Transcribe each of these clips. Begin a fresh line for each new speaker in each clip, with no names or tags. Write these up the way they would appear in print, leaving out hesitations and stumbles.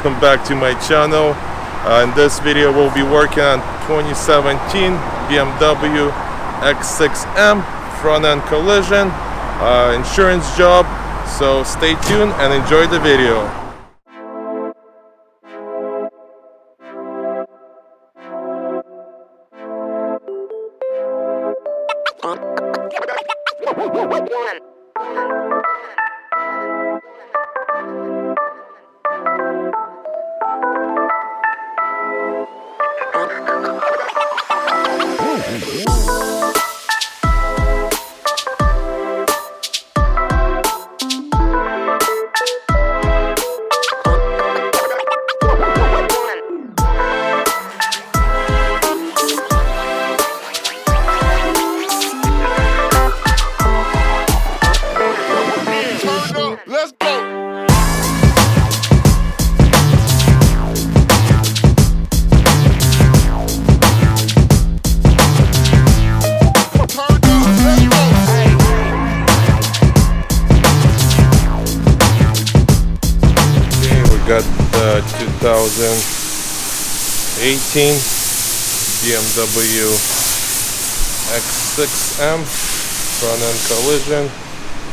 welcome back to my channel. In this video we'll be working on 2017 BMW X6M front end collision insurance job, so stay tuned and enjoy the video.
Let's go.
Got the 2018 BMW X6M front end collision,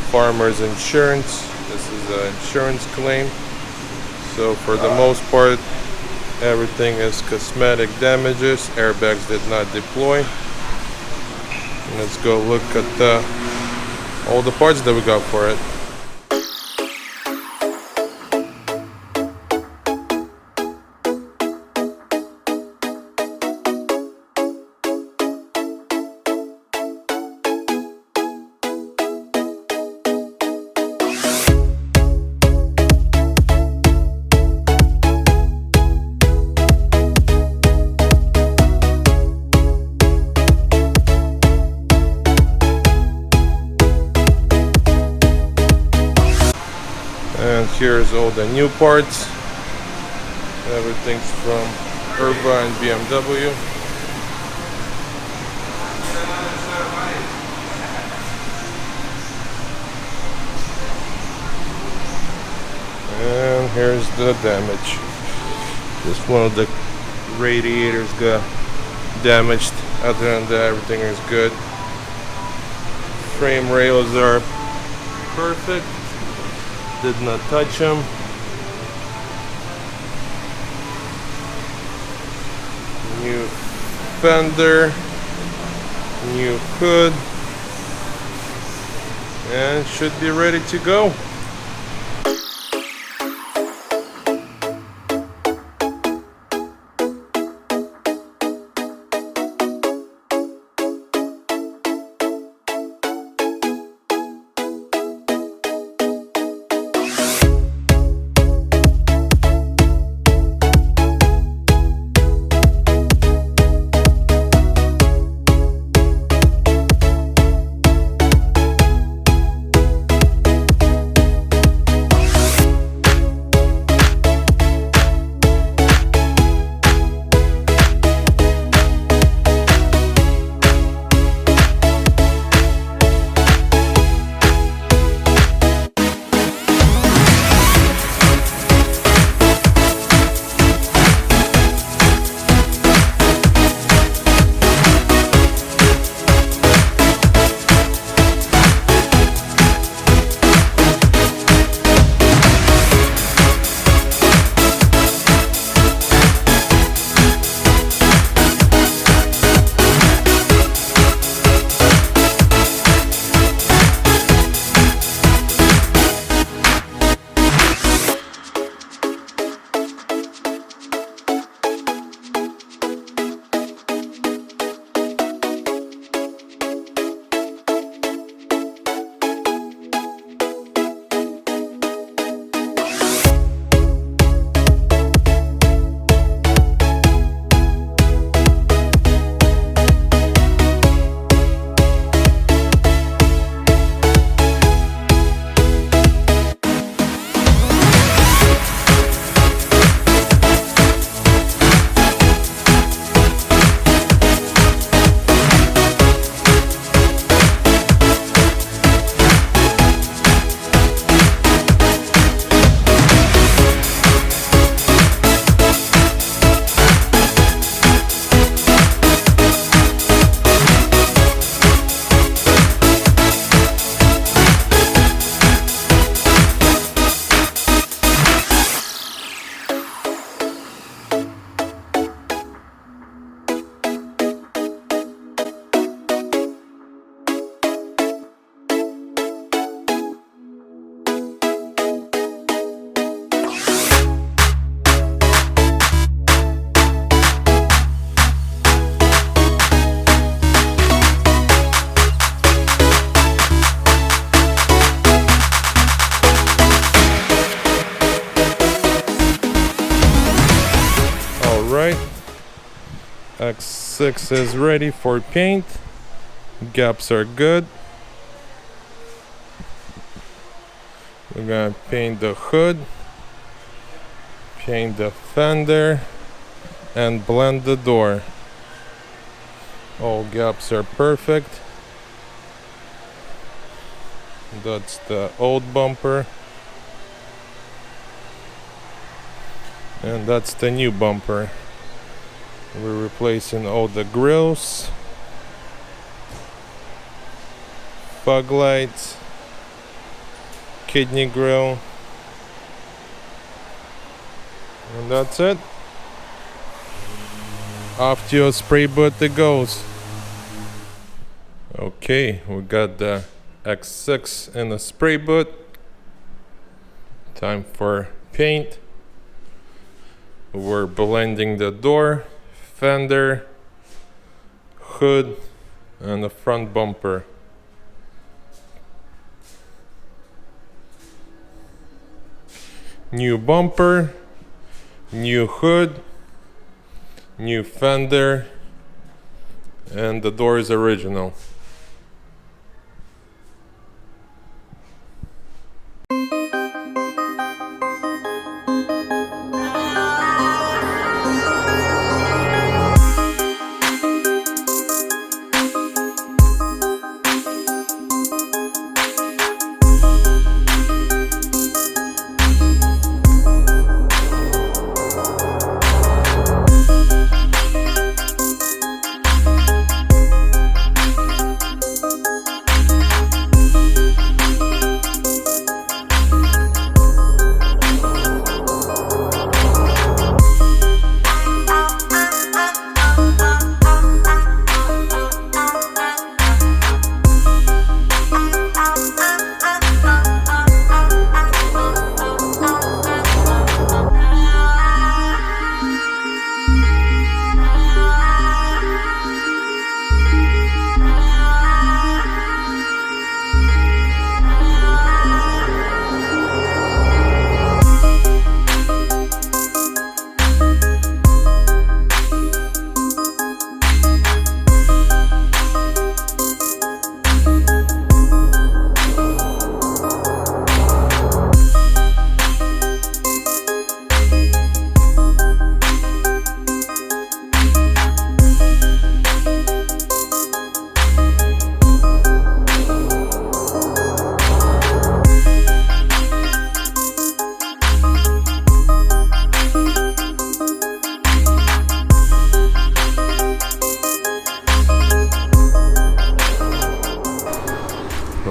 farmer's insurance. This is an insurance claim, so for the most part everything is cosmetic damages. Airbags did not deploy. And let's go look at all the parts that we got for it. And here's all the new parts. Everything's from Urba and BMW. And here's the damage. Just one of the radiators got damaged. Other than that, everything is good. Frame rails are perfect. Did not touch them. New fender, new hood, and should be ready to go. Alright, X6 is ready for paint. Gaps are good. We're gonna paint the hood, paint the fender, and blend the door. All gaps are perfect. That's the old bumper. And that's the new bumper. We're replacing all the grills, fog lights, kidney grill, and that's it. Off to your spray boot it goes. Okay, we got the X6 in the spray boot. Time for paint. We're blending the door, fender, hood, and the front bumper. New bumper, new hood, new fender, and the door is original.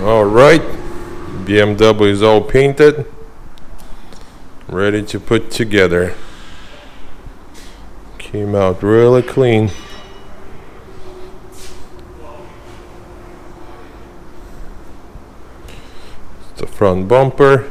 Alright, BMW is all painted, ready to put together. Came out really clean. It's the front bumper.